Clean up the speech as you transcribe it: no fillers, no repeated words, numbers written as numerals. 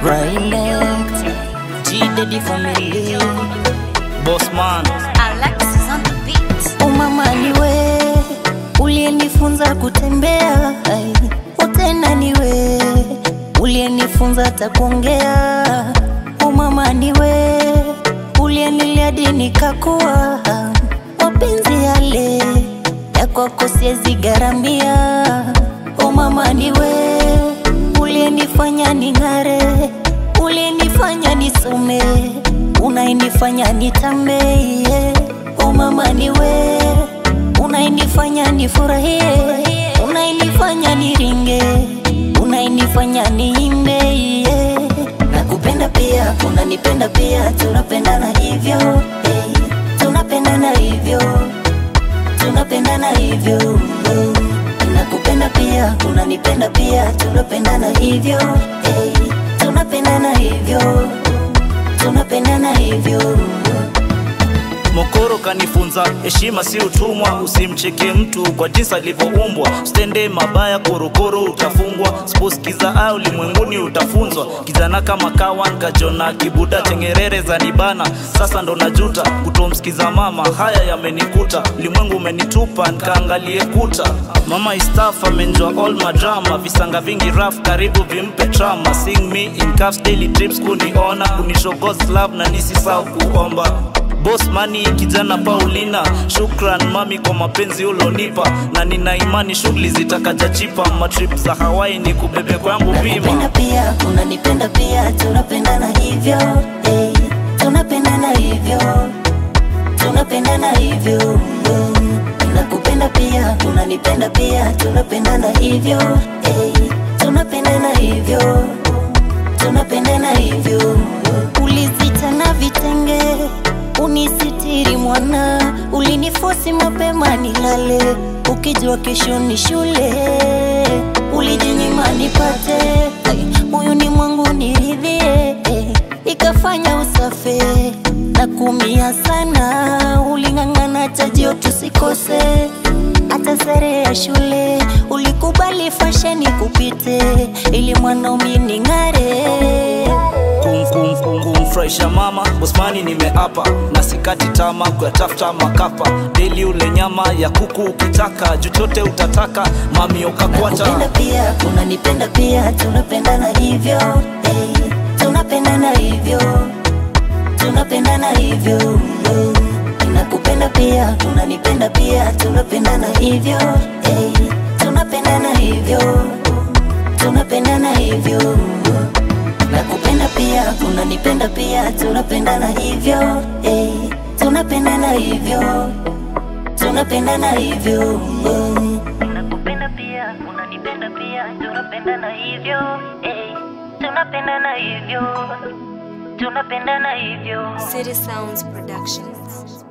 Relax, G-Daddy family, Boss Man, Alexis on the beat. Mama niwe, uliyenifunza kutembea, tena niwe, uliyenifunza hata kuongea. Mama niwe, uliyenilea hadi nikakuwa, mapenzi yale ya kwako siwezi gharamia. Mama niwe, uliyenifanya ning'are, uliyenifanya nisome, unayenifanya nitambe. Mama niwe, unayenifanya nifurahie, unayenifanya niringe, unayenifanya niimbe. Nakupenda pia, unanipenda pia, tunapendana hivyo, tunapendana hivyo, tunapendana hivyo. Nakupenda pia, unanipenda pia, tunapendana hivyo, tunapendana hivyo, tunapendana hivyo. Mokoro kanifunza heshima si utumwa, usimcheke mtu kwa jinsi alivyoumbwa, usitende mabaya korokoro utafungwa, siposikiza au ulimwenguni utafunzwa. Kijana kama kawan kajona kibuda, tengerere za nibana, sasa ndo najuta kutomsikiza mama. Haya yamenikuta, ulimwengu umenitupa, nikaangalie kuta. Mama istafa amenjua all my drama, visanga vingi rough karibu vimpe trauma. Sing me in cuffs daily trips kuniona, kunishow God's love na nisisahau kuomba. Boss Money kijana Paulina, shukran mami kwa mapenzi ulonipa, na nina imani shughuli zitakaja chipa. Matrip za Hawaii ni kubebe kwangu bima. Nakupenda pia, unanipenda pia, tunapendana hivyo, tunapendana hivyo, tunapendana hivyo. Nakupenda pia, unanipenda pia, tunapendana hivyo, tunapendana hivyo, tunapendana hivyo. Ulizitana vitenge unisitiri mwana, ulinifosi mapema nilale, ukijua kesho ni shule. Ulijinyima nipate, moyoni mwangu niridhie, ikafanya usafe na kumia sana. Uling'ang'ana chajio tusikose, hata sare ya shule ulikubali fasheni kupite, ili mwanaume ning'are. Kumfurahisha mama, Boss Money nimeapa, na sikati tama kuyatafuta makapa. Daily ule nyama ya kuku ukitaka, chochote utataka, mami ukakwata. Nakupenda pia, unanipenda pia, tunapendana hivyo, tunapendana hivyo, tunapendana hivyo. Nakupenda pia, unanipenda pia, tunapendana hivyo, tunapendana hivyo, tunapendana hivyo. Nakupenda pia, unanipenda pia, tunapendana hivyo, tunapendana hivyo, tunapendana hivyo. Nakupenda pia, unanipenda pia, tunapendana hivyo, tunapendana hivyo, tunapendana hivyo. City Sounds Productions.